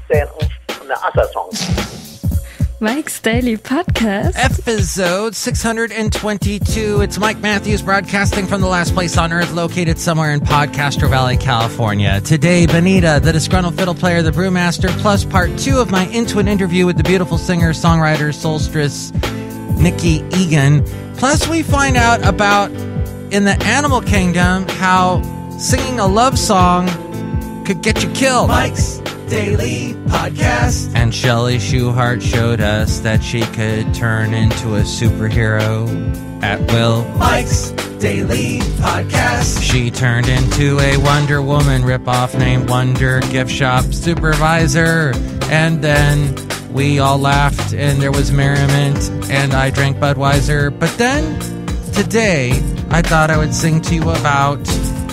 saying the other songs. Mike's Daily Podcast. Episode 622. It's Mike Matthews broadcasting from the last place on earth, located somewhere in Podcastro Valley, California. Today, Benita, the Disgruntled Fiddle Player, the Brewmaster, plus part 2 of my Into An interview with the beautiful singer, songwriter, soulstress, NICKY EGAN. Plus, we find out about, in the animal kingdom, how singing a love song could get you killed. Mike's Daily Podcast. And Shelley Shuhart showed us that she could turn into a superhero at will. Mike's Daily Podcast. She turned into a Wonder Woman ripoff named Wonder Gift Shop Supervisor. And then we all laughed and there was merriment and I drank Budweiser. But then today I thought I would sing to you about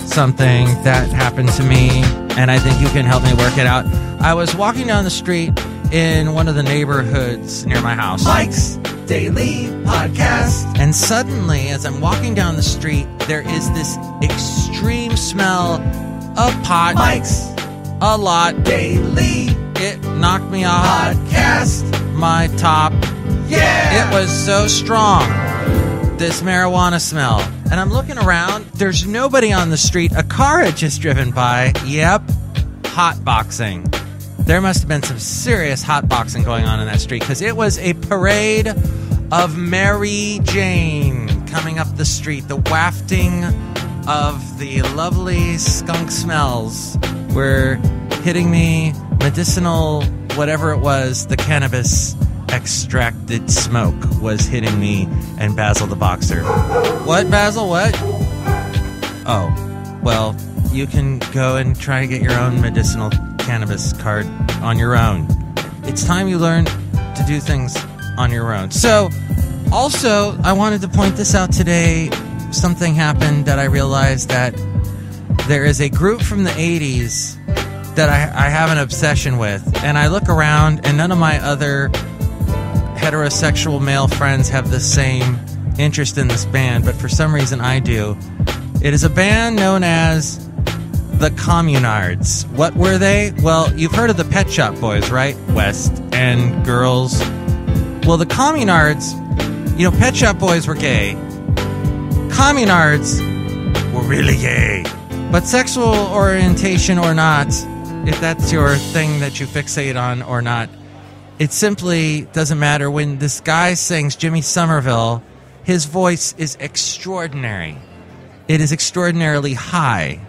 something that happened to me, and I think you can help me work it out. I was walking down the street in one of the neighborhoods near my house. Mike's Daily Podcast. And suddenly, as I'm walking down the street, there is this extreme smell of pot. Mike's a lot. Daily It knocked me off Podcast. my top. Yeah! It was so strong, this marijuana smell. And I'm looking around. There's nobody on the street. A car had just driven by. Yep. Hotboxing. There must have been some serious hotboxing going on in that street because it was a parade of Mary Jane coming up the street. The wafting of the lovely skunk smells were hitting me. Medicinal, whatever it was, the cannabis extracted smoke was hitting me, and Basil the boxer. What, Basil? What? Oh, well, you can go and try to get your own medicinal cannabis card on your own. It's time you learn to do things on your own. So, also, I wanted to point this out today. Something happened that I realized that there is a group from the 80s that I have an obsession with, and I look around and none of my other heterosexual male friends have the same interest in this band, but for some reason I do. It is a band known as the Communards. What were they? Well, you've heard of the Pet Shop Boys, right? West and girls. Well, the Communards, you know, Pet Shop Boys were gay. Communards were really gay. But sexual orientation or not, if that's your thing that you fixate on or not, it simply doesn't matter. When this guy sings, Jimmy Somerville, his voice is extraordinary. It is extraordinarily high.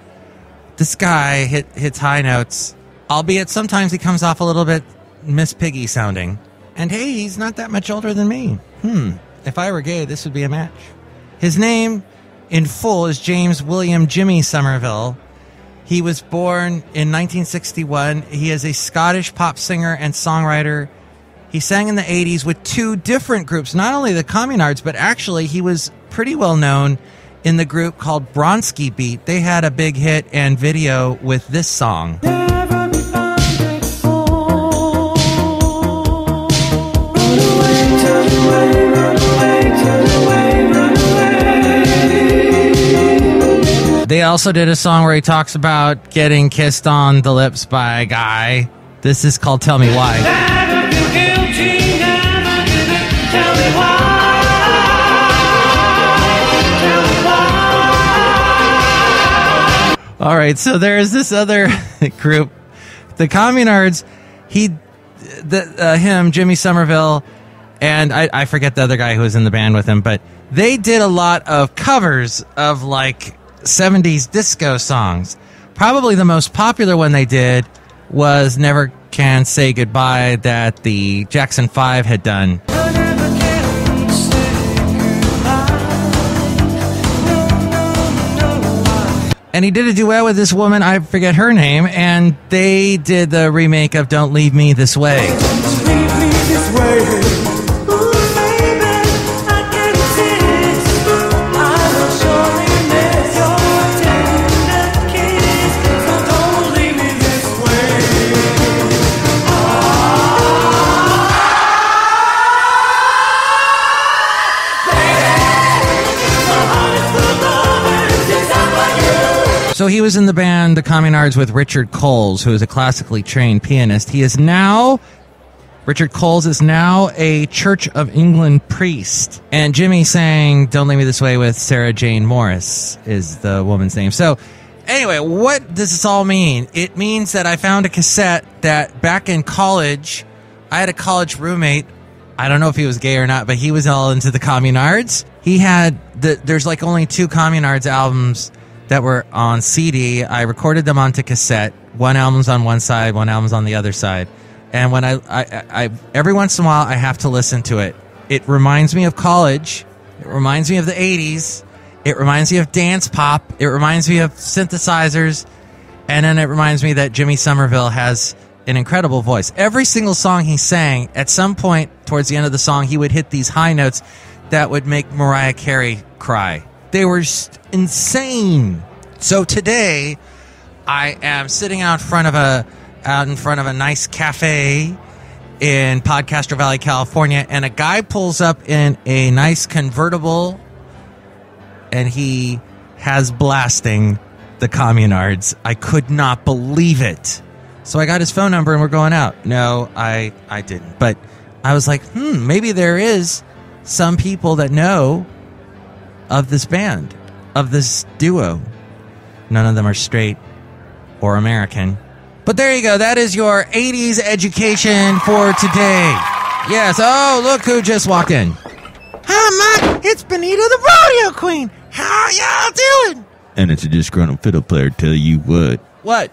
This guy hits high notes, albeit sometimes he comes off a little bit Miss Piggy sounding. And hey, he's not that much older than me. If I were gay, this would be a match. His name in full is James William Jimmy Somerville. He was born in 1961. He is a Scottish pop singer and songwriter. He sang in the 80s with 2 different groups, not only the Communards, but actually he was pretty well known in the group called Bronski Beat. They had a big hit and video with this song. They also did a song where he talks about getting kissed on the lips by a guy. This is called Tell Me Why. All right, so there is this other group, the Communards. Him, Jimmy Somerville, and I forget the other guy who was in the band with him, but they did a lot of covers of like 70s disco songs. Probably the most popular one they did was Never Can Say Goodbye, that the Jackson 5 had done. And he did a duet with this woman, I forget her name, and they did the remake of Don't Leave Me This Way. Don't leave me this way. So he was in the band The Communards with Richard Coles, who is a classically trained pianist. Richard Coles is now a Church of England priest. And Jimmy sang Don't Leave Me This Way with Sarah Jane Morris is the woman's name. So anyway, what does this all mean? It means that I found a cassette that back in college, I had a college roommate. I don't know if he was gay or not, but he was all into the Communards. He had there's like only 2 Communards albums that were on CD. I recorded them onto cassette. One album's on one side, one album's on the other side. And when I every once in a while, I have to listen to it. It reminds me of college. It reminds me of the 80s. It reminds me of dance pop. It reminds me of synthesizers. And then it reminds me that Jimmy Somerville has an incredible voice. Every single song he sang, at some point towards the end of the song, he would hit these high notes that would make Mariah Carey cry. They were just insane. So today, I am sitting out in front of a nice cafe in Podcastro Valley, California, and a guy pulls up in a nice convertible, and he has blasting the Communards. I could not believe it. So I got his phone number, and we're going out. No, I didn't. But I was like, maybe there is some people that know of this band, of this duo. None of them are straight or American. But there you go. That is your 80s education for today. Yes. Oh, look who just walked in. Hi, Mike. It's Benita, the rodeo queen. How y'all doing? And it's a disgruntled fiddle player tell you what. What?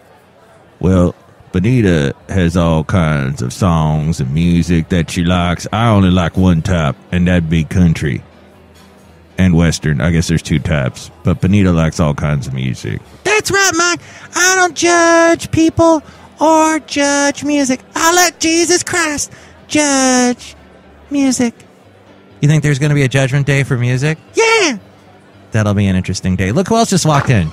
Well, Benita has all kinds of songs and music that she likes. I only like one type, and that'd be country and western. I guess there's 2 types, but Benita likes all kinds of music. That's right, Mike. I don't judge people or judge music. I let Jesus Christ judge music. You think there's going to be a judgment day for music? Yeah. That'll be an interesting day. Look who else just walked in.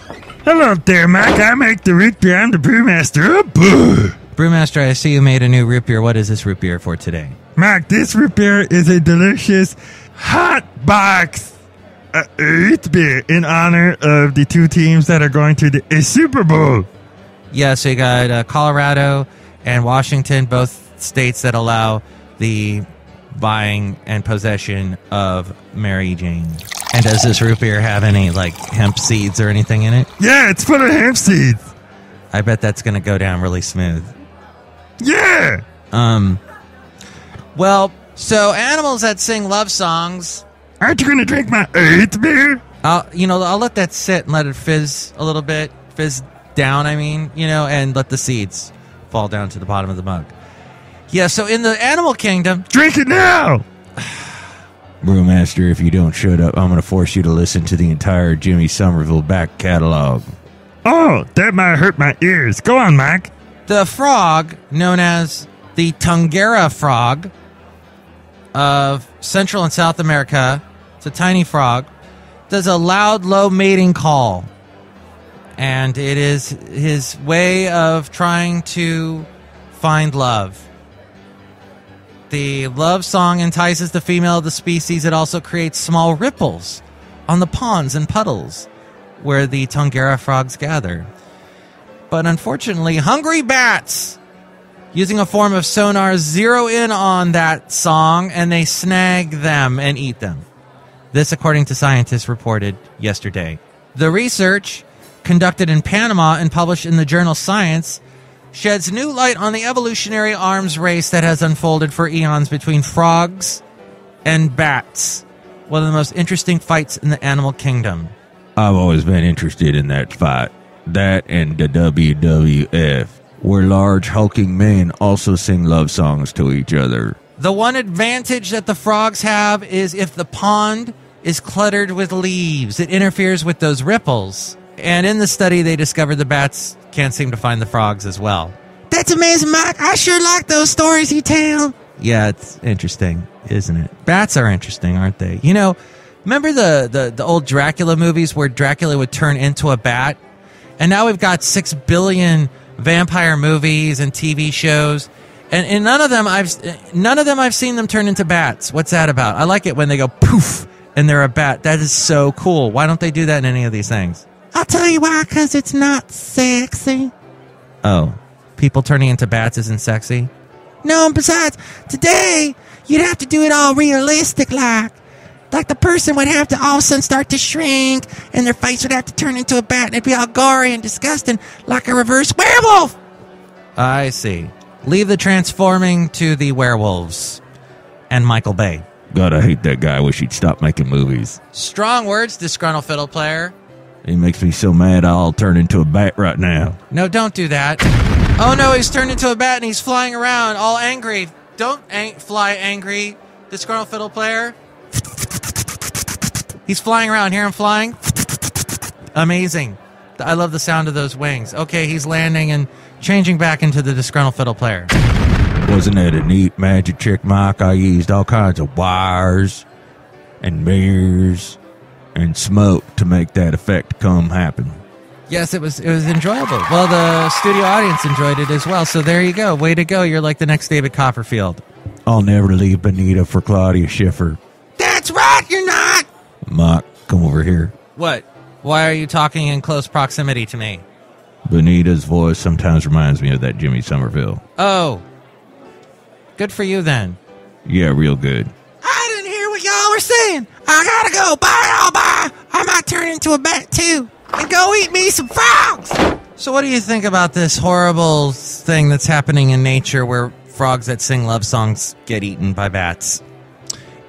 Hello there, Mike. I make the root beer. I'm the brewmaster. Brewmaster, I see you made a new root beer. What is this root beer for today? Mike, this root beer is a delicious hot box root beer in honor of the 2 teams that are going to the Super Bowl. Yeah, so you got Colorado and Washington, both states that allow the buying and possession of Mary Jane. And does this root beer have any, like, hemp seeds or anything in it? Yeah, it's full of hemp seeds. I bet that's going to go down really smooth. Yeah. Well, so animals that sing love songs. Aren't you going to drink my root beer? I'll let that sit and let it fizz a little bit. Fizz down, and let the seeds fall down to the bottom of the mug. Yeah, so in the animal kingdom... Drink it now! Brewmaster, if you don't shut up, I'm going to force you to listen to the entire Jimmy Somerville back catalog. Oh, that might hurt my ears. Go on, Mike. The frog, known as the Tungera frog of Central and South America, it's a tiny frog, does a loud, low mating call. And it is his way of trying to find love. The love song entices the female of the species. It also creates small ripples on the ponds and puddles where the Tungera frogs gather. But unfortunately, hungry bats, using a form of sonar, zero in on that song, and they snag them and eat them. This, according to scientists, reported yesterday. The research, conducted in Panama and published in the journal Science, sheds new light on the evolutionary arms race that has unfolded for eons between frogs and bats, one of the most interesting fights in the animal kingdom. I've always been interested in that fight. That and the WWF, where large hulking men also sing love songs to each other. The one advantage that the frogs have is if the pond is cluttered with leaves, it interferes with those ripples. And in the study, they discovered the bats can't seem to find the frogs as well. That's amazing, Mike. I sure like those stories you tell. Yeah, it's interesting, isn't it? Bats are interesting, aren't they? Remember the old Dracula movies where Dracula would turn into a bat? And now we've got 6 billion vampire movies and TV shows, and none of them I've seen them turn into bats. What's that about? I like it when they go poof and they're a bat. That is so cool. Why don't they do that in any of these things? I'll tell you why, because it's not sexy. Oh, people turning into bats isn't sexy? No, and besides, today, you'd have to do it all realistic like. Like the person would have to all of a sudden start to shrink, and their face would have to turn into a bat, and it'd be all gory and disgusting, like a reverse werewolf. I see. Leave the transforming to the werewolves and Michael Bay. God, I hate that guy. I wish he'd stop making movies. Strong words, Disgruntled Fiddle Player. He makes me so mad I'll turn into a bat right now. No, don't do that. Oh no, he's turned into a bat and he's flying around all angry. Don't fly angry, Disgruntled Fiddle Player. He's flying around. Hear him flying? Amazing. I love the sound of those wings. Okay, he's landing and changing back into the Disgruntled Fiddle Player. Wasn't that a neat magic trick, Mike? I used all kinds of wires and mirrors and smoke to make that effect come happen. Yes, it was enjoyable. Well, the studio audience enjoyed it as well. So there you go. Way to go. You're like the next David Copperfield. I'll never leave Benita for Claudia Schiffer. That's right, you're not. Mike, come over here. What? Why are you talking in close proximity to me? Benita's voice sometimes reminds me of that Jimmy Somerville. Oh. Good for you then. Yeah, real good. I didn't hear what y'all were saying. I gotta go. Bye, y'all. Bye. I might turn into a bat too. And go eat me some frogs. So what do you think about this horrible thing that's happening in nature where frogs that sing love songs get eaten by bats?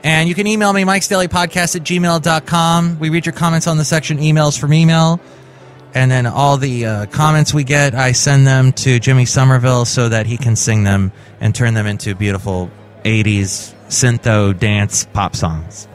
And you can email me, mikesdailypodcast@gmail.com. We read your comments on the section emails from email. And then all the comments we get, I send them to Jimmy Somerville so that he can sing them and turn them into beautiful 80s syntho dance pop songs.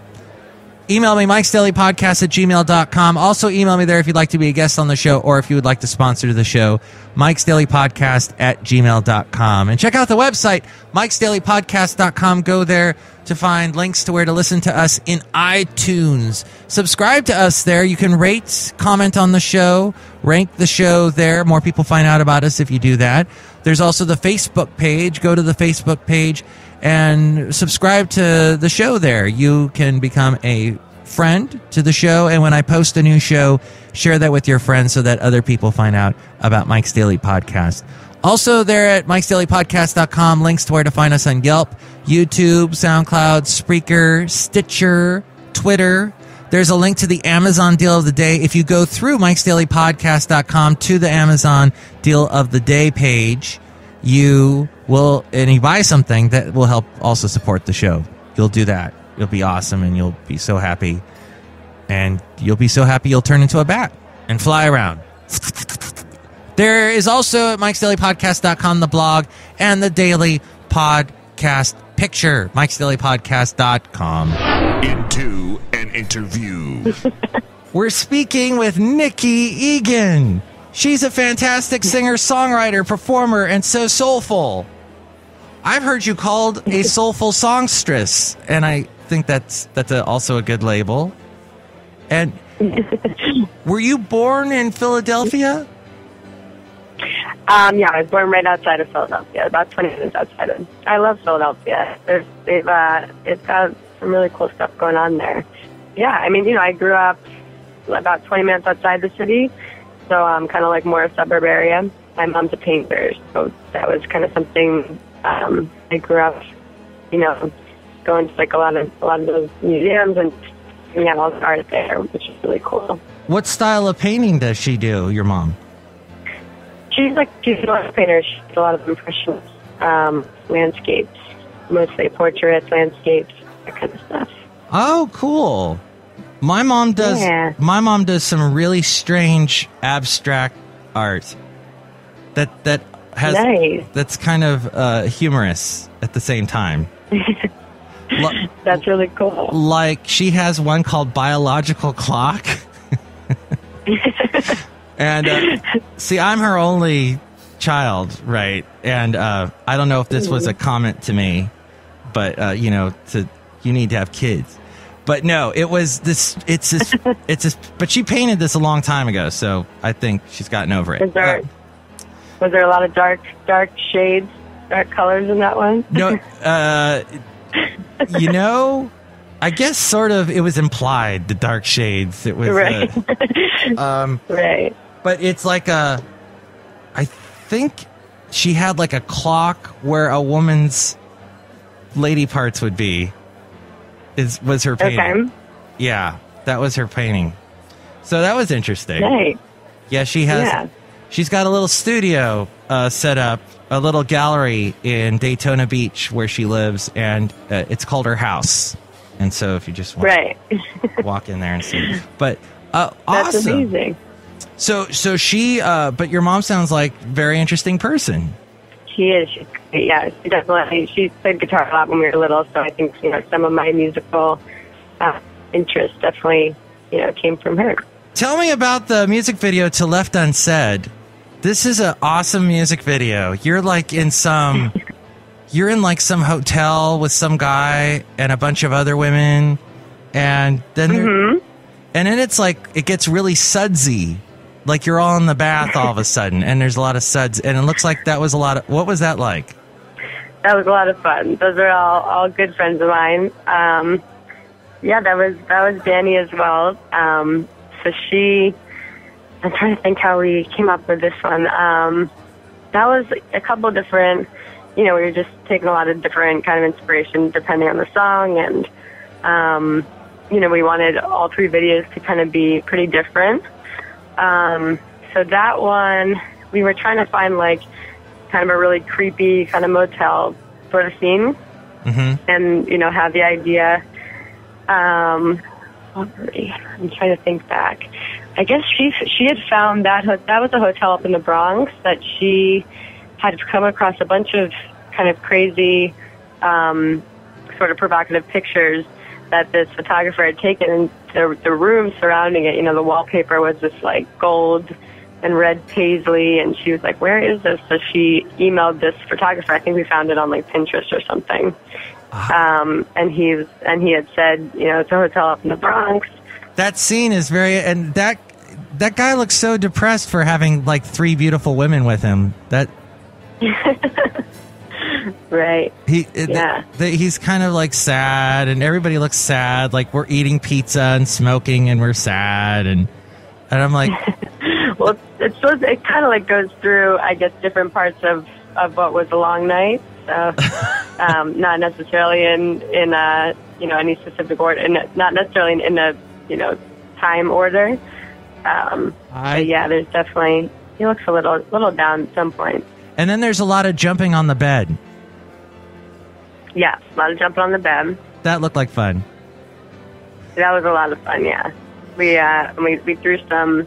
Email me, mikesdailypodcast@gmail.com. Also email me there if you'd like to be a guest on the show or if you would like to sponsor the show, mikesdailypodcast@gmail.com. And check out the website, mikesdailypodcast.com. Go there to find links to where to listen to us in iTunes. Subscribe to us there. You can rate, comment on the show, rank the show there. More people find out about us if you do that. There's also the Facebook page. Go to the Facebook page and subscribe to the show there. You can become a friend to the show, and when I post a new show, share that with your friends so that other people find out about Mike's Daily Podcast. Also there at mikesdailypodcast.com, links to where to find us on Yelp, YouTube, SoundCloud, Spreaker, Stitcher, Twitter. There's a link to the Amazon Deal of the Day. If you go through mikesdailypodcast.com to the Amazon Deal of the Day page, you will, and you buy something that will help also support the show. You'll do that. You'll be awesome, and you'll be so happy. And you'll be so happy you'll turn into a bat and fly around. There is also at mikesdailypodcast.com the blog and the daily podcast picture, mikesdailypodcast.com. Into an interview. We're speaking with NICKY EGAN. She's a fantastic singer, songwriter, performer, and so soulful. I've heard you called a soulful songstress, and I think that's also a good label. And were you born in Philadelphia? Yeah, I was born right outside of Philadelphia, about 20 minutes outside of. I love Philadelphia. It's got some really cool stuff going on there. Yeah, I mean, you know, I grew up about 20 minutes outside the city, so kind of like more a suburb area. My mom's a painter, so that was kind of something. I grew up, you know, going to like a lot of those museums, and we have all the art there, which is really cool. What style of painting does she do, your mom? She's an oil painter. She does a lot of impressionist landscapes, mostly portraits, landscapes, that kind of stuff. Oh, cool. My mom does. Yeah. My mom does some really strange abstract art. That has nice. That's kind of humorous at the same time. That's really cool. Like she has one called Biological Clock. And see, I'm her only child, right? And I don't know if this was a comment to me, but you know, you need to have kids. But no, it was this. It's this. But she painted this a long time ago, so I think she's gotten over it. Was there a lot of dark shades, dark colors in that one? No, you know, I guess sort of it was implied, the dark shades. It was Right. Right. But it's like I think she had like a clock where a woman's lady parts would be. Was her painting. Okay. Yeah, that was her painting. So that was interesting. Right. Yeah, she's got a little studio set up, a little gallery in Daytona Beach where she lives, and it's called her house. And so if you just want to walk in there and see. But That's awesome. amazing. So she, but your mom sounds like a very interesting person. She is. She definitely. She played guitar a lot when we were little, so I think some of my musical interests definitely came from her. Tell me about the music video to Left Unsaid. This is an awesome music video. You're like in some hotel with some guy and a bunch of other women, and then it's like it gets really sudsy. Like you're all in the bath all of a sudden, and there's a lot of suds, and it looks like that was a lot of. What was that like? That was a lot of fun. Those are all good friends of mine. That was Danny as well. So I'm trying to think how we came up with this one. That was a couple of different. We were just taking a lot of different kind of inspiration depending on the song, and we wanted all three videos to kind of be pretty different. So that one, we were trying to find like kind of a really creepy kind of motel sort of scene, and have the idea. I'm trying to think back. I guess she had found that was a hotel up in the Bronx that she had come across a bunch of kind of crazy, sort of provocative pictures that this photographer had taken, and the room surrounding it, the wallpaper was this like gold and red paisley, and she was like, "Where is this?" So she emailed this photographer. I think we found it on like Pinterest or something. And he had said, it's a hotel up in the Bronx. That scene is and that guy looks so depressed for having like three beautiful women with him. That right. He's kind of like sad, and everybody looks sad. Like we're eating pizza and smoking, and we're sad, and I'm like, well, it kind of like goes through, I guess, different parts of what was a long night. So, not necessarily in any specific order, and not necessarily in a time order. But yeah, there's definitely, he looks a little down at some point. And then there's a lot of jumping on the bed. Yeah, a lot of jumping on the bed. That looked like fun. That was a lot of fun. Yeah, we threw some.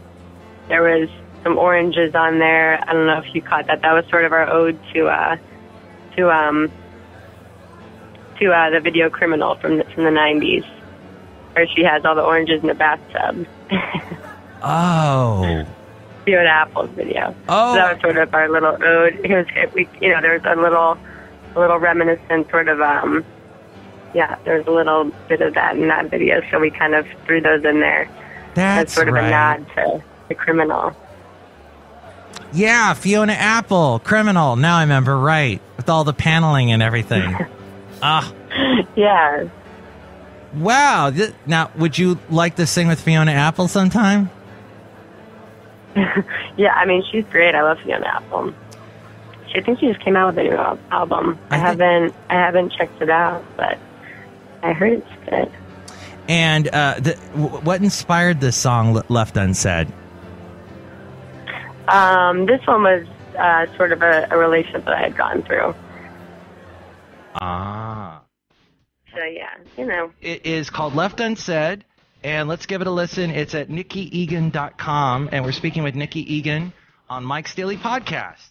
There was some oranges on there. I don't know if you caught that. That was sort of our ode to the video Criminal from the 90s, where she has all the oranges in the bathtub. Oh. Fiona Apple's video. Oh. So that was sort of our little ode. There was a little reminiscent sort of, there's a little bit of that in that video, so we kind of threw those in there. That's as sort of right. a nod to the Criminal. Yeah, Fiona Apple, Criminal. Now I remember, right, with all the paneling and everything. Yeah. Wow. Now, would you like to sing with Fiona Apple sometime? Yeah, I mean, she's great. I love Fiona Apple. I think she just came out with a new album. I haven't checked it out, but I heard it's good. And what inspired this song, Left Unsaid? This one was sort of a relationship that I had gone through. So, yeah, It is called Left Unsaid, and let's give it a listen. It's at NICKYEGAN.com, and we're speaking with Nicky Egan on Mike's Daily Podcast.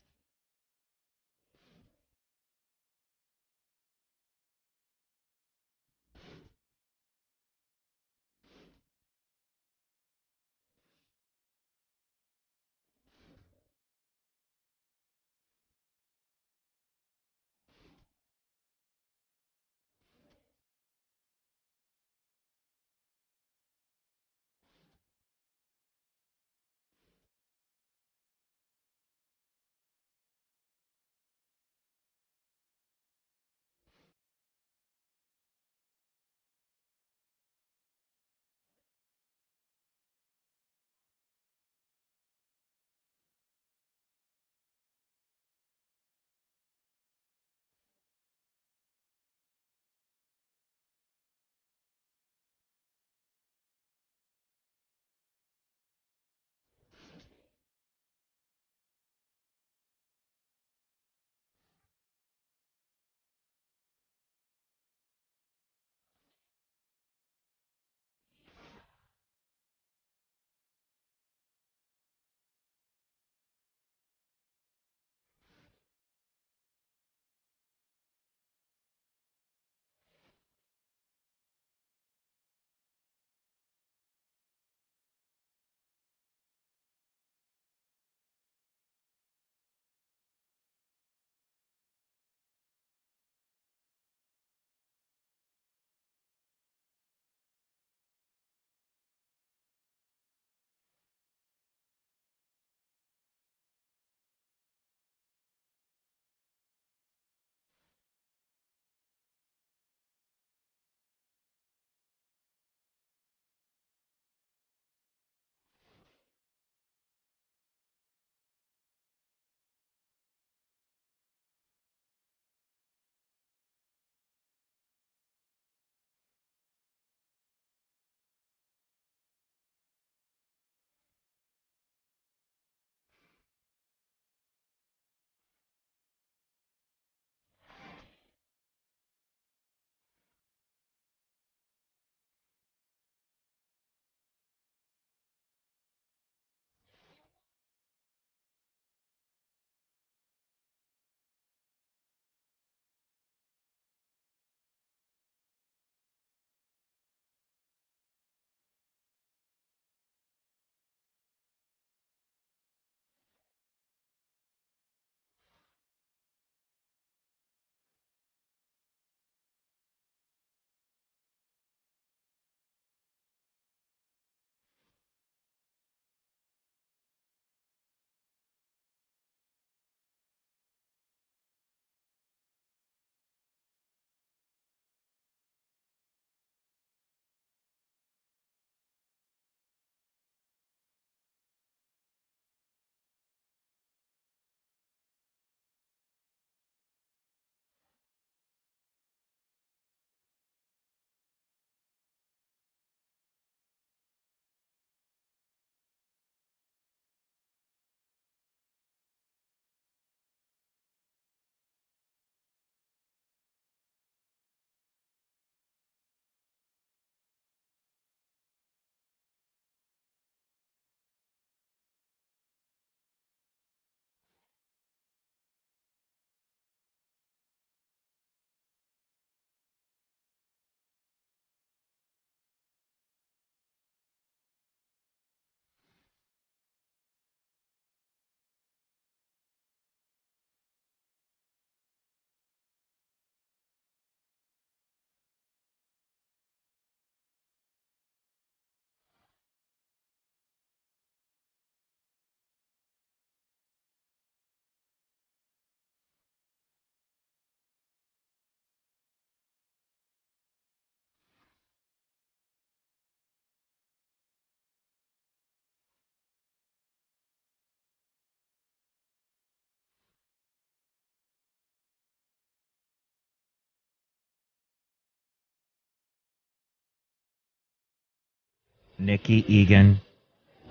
Nicky Egan.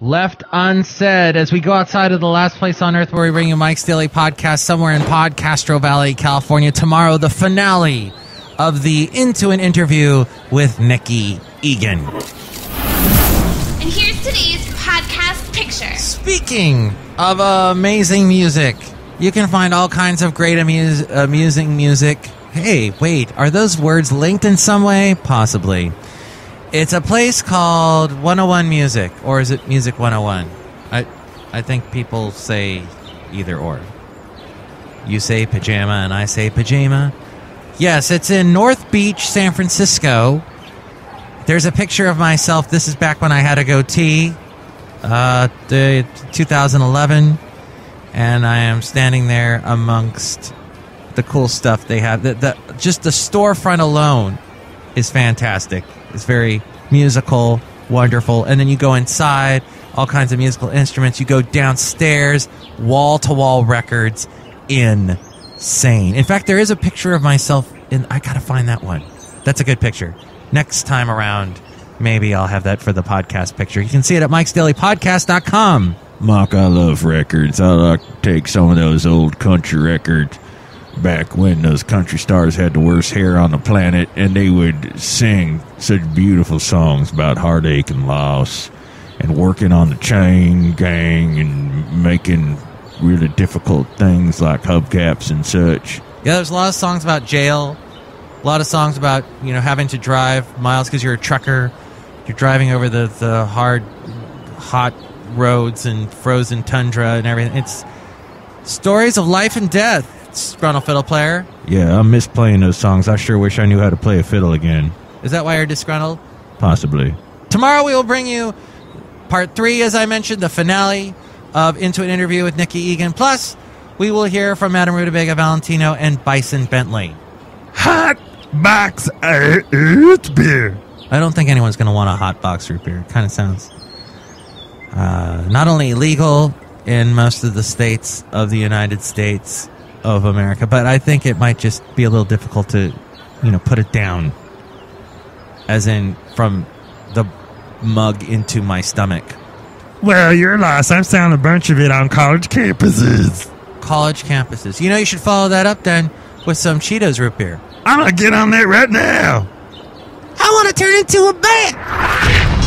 Left unsaid as we go outside of the last place on earth where we bring you Mike's Daily Podcast somewhere in Podcastro Valley, California. Tomorrow, the finale of the Into an Interview with Nicky Egan. And here's today's podcast picture. Speaking of amazing music, you can find all kinds of great amusing music. Hey, wait, are those words linked in some way? Possibly. It's a place called 101 Music, or is it Music 101? I think people say either or. You say pajama and I say pajama. Yes, it's in North Beach, San Francisco. There's a picture of myself. This is back when I had a goatee, 2011, and I am standing there amongst the cool stuff they have. Just the storefront alone is fantastic. It's very musical, wonderful. And then you go inside, all kinds of musical instruments. You go downstairs, wall-to-wall records. Insane. In fact, there is a picture of myself in... I gotta find that one. That's a good picture. Next time around, maybe I'll have that for the podcast picture. You can see it at MIKEs-DAILY-PODCAST.com. Mark, I love records. I like to take some of those old country records back when those country stars had the worst hair on the planet, and they would sing such beautiful songs about heartache and loss and working on the chain gang and making really difficult things like hubcaps and such. Yeah, there's a lot of songs about jail, a lot of songs about, having to drive miles because you're a trucker. You're driving over the hard, hot roads and frozen tundra and everything. It's stories of life and death. Disgruntled Fiddle Player. Yeah, I miss playing those songs. I sure wish I knew how to play a fiddle again. Is that why you're disgruntled? Possibly. Tomorrow we will bring you part 3, as I mentioned, the finale of Into an Interview with Nicky Egan. Plus, we will hear from Madame Rootabega, Valentino, and Bison Bentley. Hot box root beer. I don't think anyone's going to want a hot box root beer. It kind of sounds not only illegal in most of the states of the United States of America, but I think it might just be a little difficult to, put it down, as in from the mug into my stomach. Well, you're lost. I've found a bunch of it on college campuses. College campuses. You should follow that up then with some Cheetos root beer. I'm going to get on that right now. I want to turn into a band.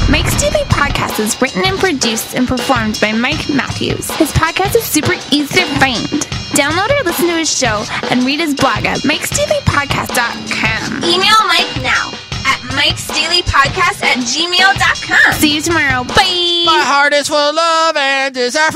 Mike's Daily Podcast is written and produced and performed by Mike Matthews. His podcast is super easy to find. Download or listen to his show and read his blog at MIKEs-DAILY-PODCAST.com. Email Mike now at MIKEs-DAILY-PODCAST@gmail.com. See you tomorrow. Bye. My heart is full of love and desire for